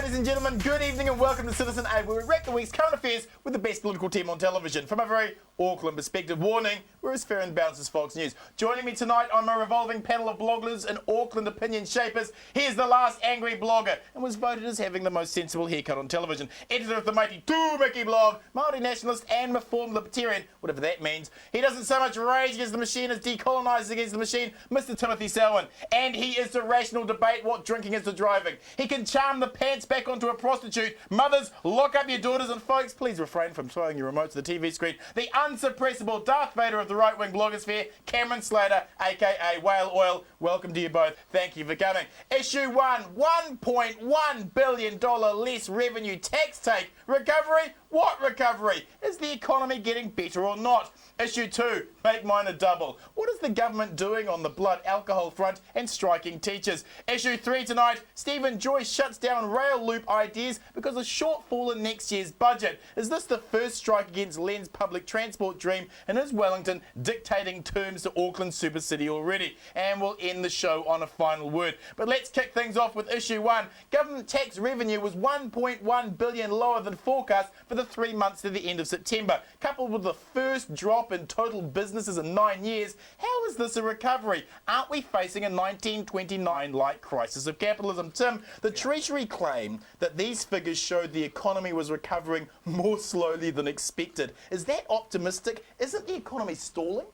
Ladies and gentlemen, good evening and welcome to Citizen Aid, where we wrap the week's current affairs with the best political team on television. From a very Auckland perspective, warning, we're as fair and balanced as Fox News. Joining me tonight on my revolving panel of bloggers and Auckland opinion shapers, here's the last angry blogger and was voted as having the most sensible haircut on television. Editor of the mighty Tū Miki blog, Māori nationalist and reformed libertarian, whatever that means. He doesn't so much rage against the machine as decolonise against the machine, Mr. Timothy Selwyn. And he is to rational debate what drinking is to driving. He can charm the pants back onto a prostitute. Mothers, lock up your daughters, and folks, please refrain from throwing your remote to the TV screen. The unsuppressible Darth Vader of the right-wing blogosphere, Cameron Slater, aka Whale Oil. Welcome to you both. Thank you for coming. Issue 1, $1.1 billion less revenue tax take. Recovery? What recovery? Is the economy getting better or not? Issue 2, make mine a double. What is the government doing on the blood alcohol front and striking teachers? Issue 3 tonight, Stephen Joyce shuts down rail loop ideas because of shortfall in next year's budget. Is this the first strike against Len's public transport dream, and is Wellington dictating terms to Auckland Super City already? And we'll end the show on a final word. But let's kick things off with issue 1. Government tax revenue was $1.1 billion lower than forecast for the 3 months to the end of September, coupled with the first drop in total businesses in 9 years. How is this a recovery? Aren't we facing a 1929-like crisis of capitalism? Tim, the Treasury claimed that these figures showed the economy was recovering more slowly than expected. Is that optimistic? Isn't the economy stalling?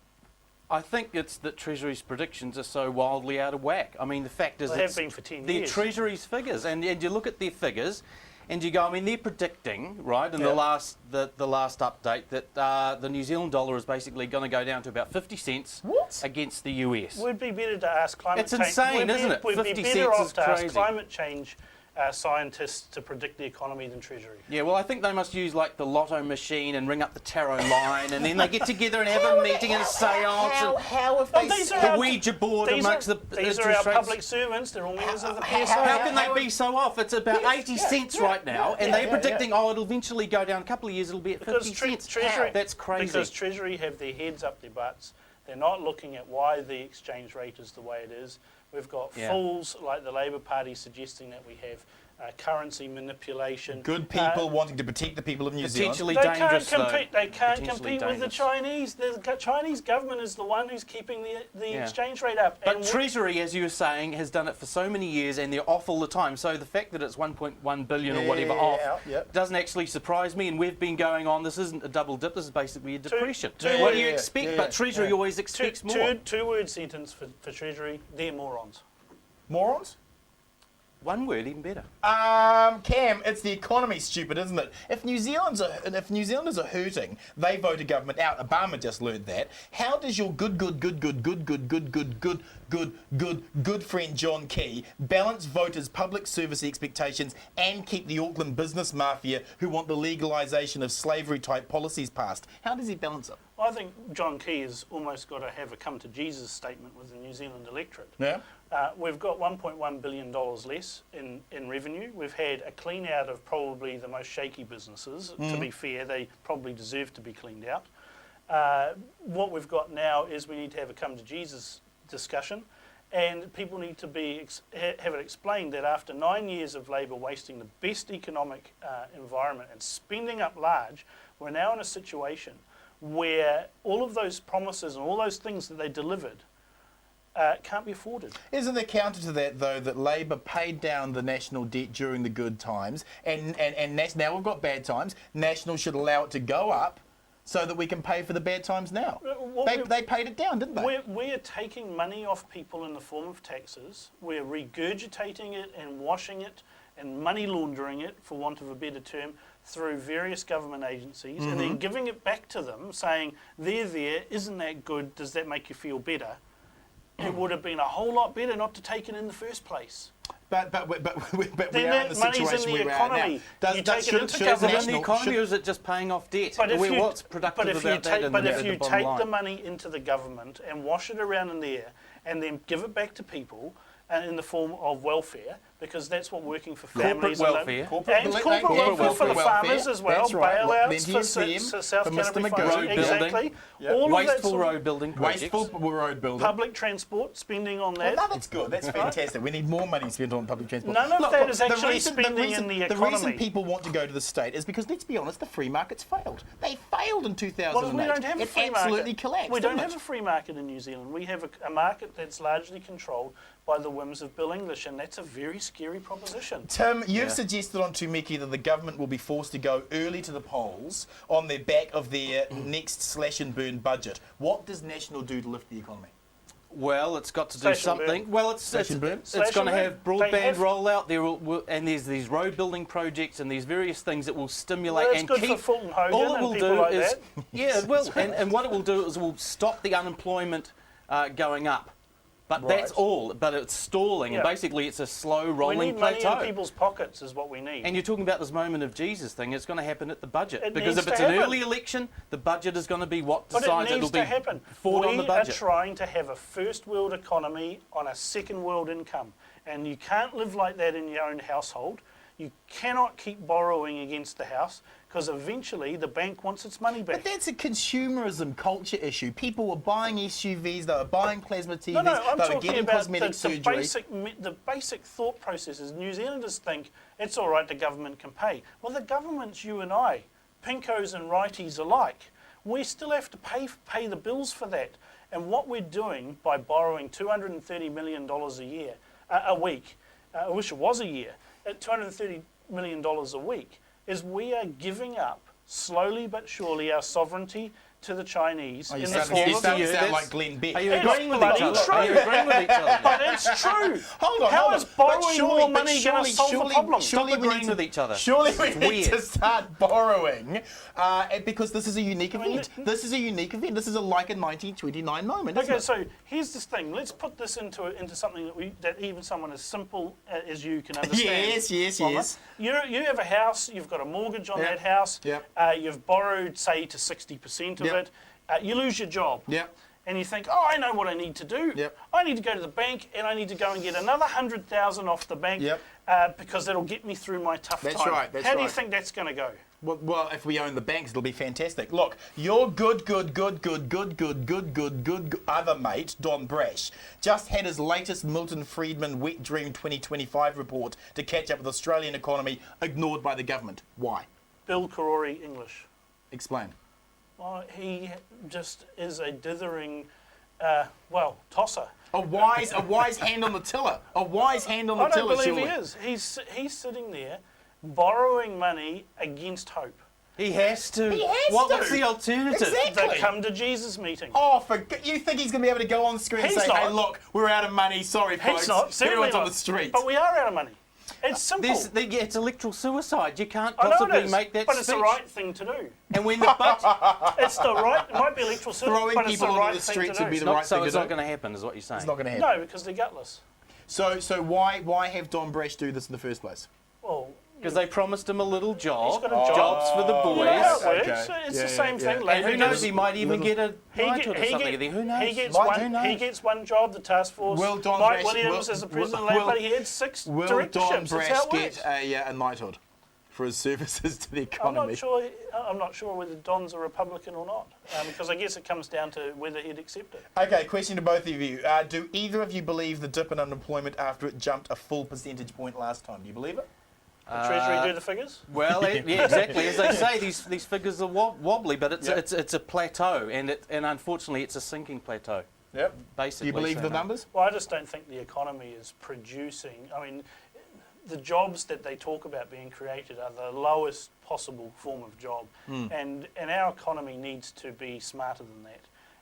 I think it's that Treasury's predictions are so wildly out of whack. I mean, the fact is they have been for 10 years. The Treasury's figures, and you look at their figures, and you go, I mean, they're predicting, right, in the last update that the New Zealand dollar is basically going to go down to about 50 cents against the US. Would be better to ask climate change. It's insane, isn't it? Would 50 be cents better is off to ask crazy. climate change scientists to predict the economy than Treasury. Yeah, well, I think they must use like the lotto machine and ring up the tarot line, and then they get together and have a meeting and a seance. How have they... The Ouija board amongst the These are our public servants. They're all members of the PSA. How can they be so off? It's about 80 cents right now, and they're predicting, oh, it'll eventually go down. A couple of years, it'll be at 50 cents. That's crazy. Because Treasury have their heads up their butts. They're not looking at why the exchange rate is the way it is. We've got fools like the Labour Party suggesting that we have currency manipulation. Good people wanting to protect the people of New Zealand. Potentially dangerous, They can't compete with the Chinese. The Chinese government is the one who's keeping the exchange rate up. But Treasury, as you were saying, has done it for so many years, and they're off all the time. So the fact that it's 1.1 billion or whatever off doesn't actually surprise me. And we've been going on, this isn't a double dip, this is basically a depression. What do you expect? But Treasury always expects more. Two-word sentence for Treasury, they're morons. Morons? One word, even better. Cam, it's the economy, stupid, isn't it? If New Zealanders are hurting, they vote a government out. Obama just learned that. How does your good friend John Key balance voters' public service expectations and keep the Auckland business mafia who want the legalisation of slavery-type policies passed? How does he balance it? Well, I think John Key has almost got to have a come-to-Jesus statement with the New Zealand electorate. Yeah. We've got $1.1 billion less in revenue. We've had a clean out of probably the most shaky businesses. To be fair, they probably deserve to be cleaned out. What we've got now is we need to have a come-to-Jesus discussion, and people need to have it explained that after 9 years of Labor wasting the best economic environment and spending up large, we're now in a situation where all of those promises and all those things that they delivered can't be afforded. Isn't the counter to that, though, that Labor paid down the national debt during the good times, and now we've got bad times, National should allow it to go up so that we can pay for the bad times now? They paid it down, didn't they? We're taking money off people in the form of taxes. We're regurgitating it and washing it and money laundering it, for want of a better term, through various government agencies, and then giving it back to them, saying, there, isn't that good, does that make you feel better? It would have been a whole lot better not to take it in the first place. But we are in the situation we are now. Does it in the economy, or is it just paying off debt? What's productive about that? But if you take the money into the government and wash it around in there, and then give it back to people in the form of welfare, because that's what working for Corporate families welfare. and corporate welfare for the farmers as well. That's right. Bailouts for South for Mr. Canterbury McGowan. farmers. Road Exactly. Yep. All of that Wasteful sort of road building projects. Wasteful road building. public transport spending on that. Well, no, that's good. That's fantastic. We need more money spent on public transport. None of Look, that is the actually reason- spending in the The economy. reason people want to go to the state is because, let's be honest, the free market's failed. They failed in 2008. Well, we don't have a free it market. absolutely collapsed. We don't didn't have it? a free market in New Zealand. We have a market that's largely controlled by the whims of Bill English, and that's a very scary proposition. Tim, you've suggested on Tumiki that the government will be forced to go early to the polls on the back of their next slash and burn budget. What does National do to lift the economy? Well, it's got to do Slash and something. burn. Well, it's Slash and burn? Slash going to and have burn. They broadband have- rollout. And there's these road building projects and these various things that will stimulate Well, that's and good keep. for Fulton Hogan all it and will people do like is, that. yeah, it will. And what it will do is it will stop the unemployment going up. But that's Right. all. But it's stalling, and Yeah. basically it's a slow We rolling need money plateau. in people's pockets is what we need. And you're talking about this moment of Jesus thing. It's going to happen at the budget It because needs if it's to an happen. early election, the budget is going to be what But decides it it'll needs be to happen. forward on the We budget. are trying to have a first world economy on a second world income. And you can't live like that in your own household. You cannot keep borrowing against the house because eventually the bank wants its money back. But that's a consumerism culture issue. People were buying SUVs, they were buying plasma TVs, No, I'm they were talking getting about cosmetic surgery. the basic thought processes. New Zealanders think it's all right, the government can pay. Well, the government's you and I, pinkos and righties alike. We still have to pay the bills for that. And what we're doing by borrowing $230 million a week, I wish it was a year, at $230 million a week, is we are giving up, slowly but surely, our sovereignty to the Chinese Oh, you in the sound, you form sound, of... you sound that's- like Glenn Beck. Are you It's agreeing with bloody each other? true. Are you agreeing with each other? But it's true. Hold on, How hold is on. But borrowing surely- more but money going to solve the problem? Stop we agreeing need with each other. Surely we It's need weird. to start borrowing because this is a unique event. This is a unique event. This is like a 1929 moment, isn't Okay, it? so here's this thing. Let's put this into something that even someone as simple as you can understand. Yes. You have a house. You've got a mortgage on Yep. that house. Yep. You've borrowed, say, to 60% of Yep. it. You lose your job. Yep. And you think, oh, I know what I need to do. Yep. I need to go to the bank and I need to go and get another 100,000 off the bank Yep. because that'll get me through my tough That's time. right, that's How do you right. think that's going to go? Well, if we own the banks, it'll be fantastic. Look, your good other mate, Don Brash, just had his latest Milton Friedman Wet Dream 2025 report to catch up with the Australian economy, ignored by the government. Why? Bill Karori English. Explain. Well, he just is a dithering, tosser. A wise hand on the tiller. A wise hand on the I don't tiller, believe surely. he is. He's sitting there borrowing money against hope. He has to. He has to. What's the alternative? Exactly. The come to Jesus meeting. Oh, you think he's going to be able to go on screen and He's say, not. hey, look, we're out of money, sorry, folks. He's not. Certainly Everyone's not. on the street. But we are out of money. It's simple. It's electoral suicide. You can't I know possibly it is, make that but speech. it's the right thing to do. And when the budget, It's the right. It might be electoral suicide, Throwing but it's the people right onto the thing streets to would be do. the right so thing it's to not do. going to happen, is what you're saying. It's not going to happen. No, because they're gutless. So why have Don Brash do this in the first place? Well, Because they promised him a little job, He's got a job. jobs for the you know how boys. it works. Okay. It's Yeah, the same yeah. thing. And who knows, gets- he might even get a knighthood or something. Who knows? He gets Who knows? he gets one job, the task force. Will Don Mike Brash- Williams will- as the president will- of Labour, he had 6 Will Don directorships. That's how Brash it works. get a knighthood for his services to the I'm economy? not sure whether Don's a Republican or not, because I guess it comes down to whether he'd accept it. Okay, question to both of you. Do either of you believe the dip in unemployment after it jumped a full percentage point last time? Do you believe it? The Treasury do the figures? Well, yeah, exactly. As they say, these figures are wobbly, but it's a plateau, and unfortunately it's a sinking plateau. Yep. Basically, Do you believe so the no. numbers? Well, I just don't think the economy is producing. I mean, the jobs that they talk about being created are the lowest possible form of job, and our economy needs to be smarter than that.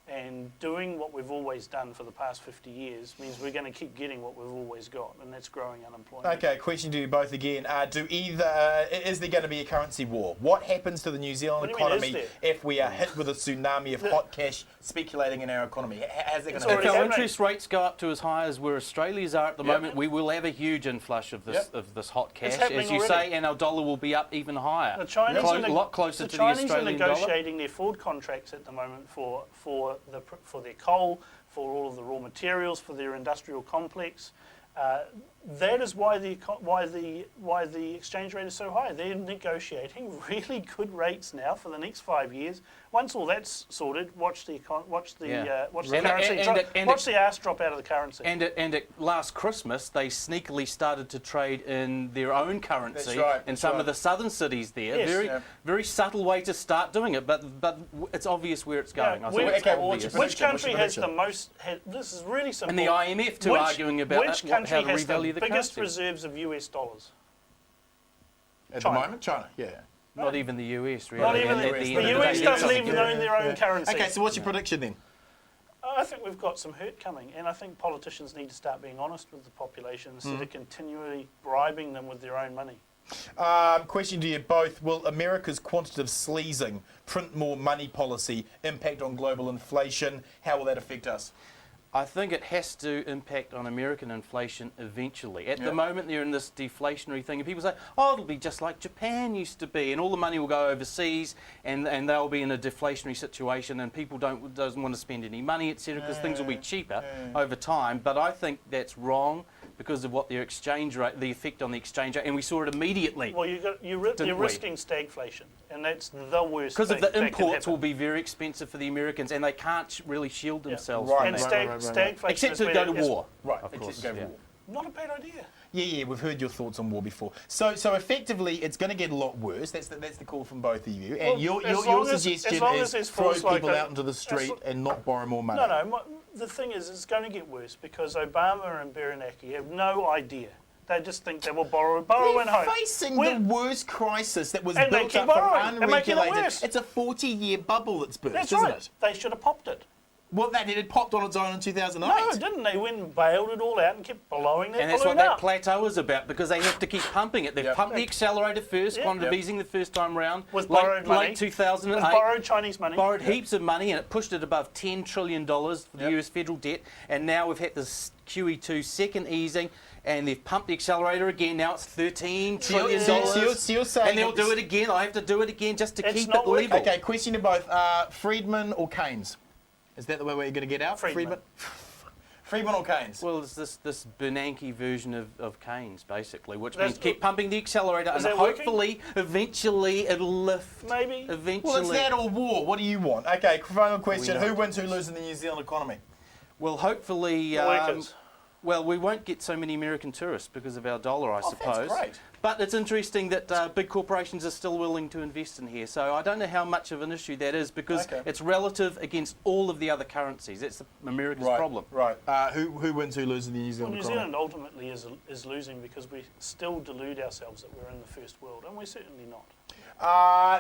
And doing what we've always done for the past 50 years means we're going to keep getting what we've always got, and that's growing unemployment. Okay, question to you both again. Is there going to be a currency war? What happens to the New Zealand What do you mean, is economy there? if we are hit with a tsunami of hot cash speculating in our economy? How's it going It's to If already happen? our happening. interest rates go up to as high as where Australia's are at the Yep. moment, we will have a huge inflush of this hot cash, happening as you already. say, and our dollar will be up even higher. The Chinese a are lot closer to the Chinese Australian are dollar. negotiating their forward contracts at the moment for their coal, for all of the raw materials, for their industrial complex. That is why the exchange rate is so high. They're negotiating really good rates now for the next 5 years. Once all that's sorted, watch the arse drop out of the currency. And at last Christmas, they sneakily started to trade in their own currency in some of the southern cities there. Yes. Very subtle way to start doing it, but it's obvious where it's going. Which country has the most? This is really simple. And the IMF too arguing about which how to country has revalue the the biggest currency. reserves of US dollars? At China. the moment, China, yeah. Not even the US, really. Not even And the US doesn't even own their own currency. Okay, so what's your prediction then? I think we've got some hurt coming, and I think politicians need to start being honest with the population instead of continually bribing them with their own money. Question to you both. Will America's quantitative sleazing, print more money policy impact on global inflation? How will that affect us? I think it has to impact on American inflation eventually. At the moment, they're in this deflationary thing, and people say, oh, it'll be just like Japan used to be, and all the money will go overseas, and they'll be in a deflationary situation, and people doesn't want to spend any money, etc., because things will be cheaper over time. But I think that's wrong because of what their exchange rate, the effect on the exchange rate, and we saw it immediately. Well, you're risking stagflation, and that's the worst. Because of the imports will happen. be very expensive for the Americans, and they can't really shield themselves Right. from And that. stagflation Except to go to war. Right, Of course, except to go to yeah. war. Not a bad idea. Yeah, we've heard your thoughts on war before. So effectively, it's going to get a lot worse. That's the call from both of you. And Well, your suggestion is throw people out into the street and not borrow more money. No. The thing is, it's going to get worse because Obama and Bernanke have no idea. They just think they will borrow and They're hope. facing the worst crisis that was And they built keep up borrowing from and making it unregulated. worse. It's a 40-year bubble that's burst, That's isn't right. it? They should have popped it. Well, that it popped on its own in 2008. No, didn't they? Went and bailed it all out and kept blowing that And that's balloon what that up. plateau is about, because they have to keep pumping it. They've pumped the accelerator first, Yep. quantitative easing the first time round. With borrowed money. Late 2008. With borrowed Chinese money. Borrowed heaps of money, and it pushed it above $10 trillion for the US federal debt. And now we've had this QE2 second easing, and they've pumped the accelerator again. Now it's $13 trillion. So you're saying and they'll do it again. I have to do it again just to It's keep not it level. Okay, question to both. Friedman or Keynes? Is that the way you're going to get out? Friedman. Friedman or Keynes? Well, it's this Bernanke version of Keynes, basically, which That's means keep pumping the accelerator, and that hopefully, eventually, it'll lift. Maybe. Eventually. Well, it's that or war. What do you want? Okay, final question. We Who wins, who loses in the New Zealand economy? Well, hopefully. The workers. Well, we won't get so many American tourists because of our dollar, I suppose. That's great. But it's interesting that big corporations are still willing to invest in here. So I don't know how much of an issue that is because it's relative against all of the other currencies. That's America's problem. Right. Who wins, who loses in the New Well, Zealand New economy? Zealand ultimately is losing because we still delude ourselves that we're in the first world, and we're certainly not.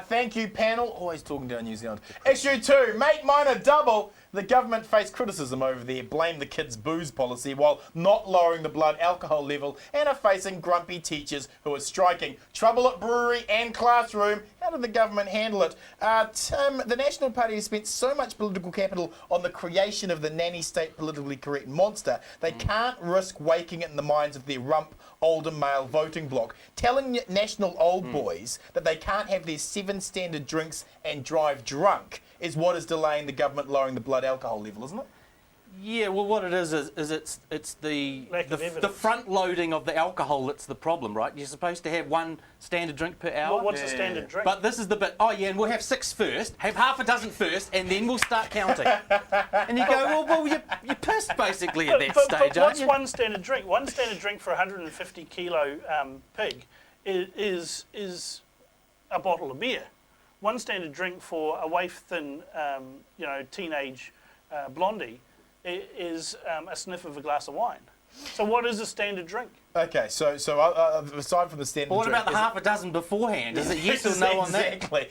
Thank you, panel. Always talking down New Zealand. Issue 2, make mine a double. The government faced criticism over their blame the kids booze policy while not lowering the blood alcohol level and are facing grumpy teachers who are striking. Trouble at brewery and classroom. How did the government handle it? Tim, the National Party has spent so much political capital on the creation of the nanny state politically correct monster, they can't risk waking it in the minds of their rump older male voting bloc. Telling national old boys that they can't have their 7 standard drinks and drive drunk is what is delaying the government lowering the blood alcohol level, isn't it? Yeah, well, what it is it's the front loading of the alcohol that's the problem, right? You're supposed to have 1 standard drink per hour. Well, what's a standard drink? But this is the bit. Oh yeah, and we'll have 6 first. Have half a dozen first, and then we'll start counting. And you go, well, you're pissed basically at that stage, but aren't what's you? 1 standard drink? 1 standard drink for a 150 kilo pig is a bottle of beer. 1 standard drink for a waif-thin, teenage blondie is a sniff of a glass of wine. So what is a standard drink? Okay, so aside from the standard But what drink... about the half a dozen beforehand? Is it yes or no on that? Exactly.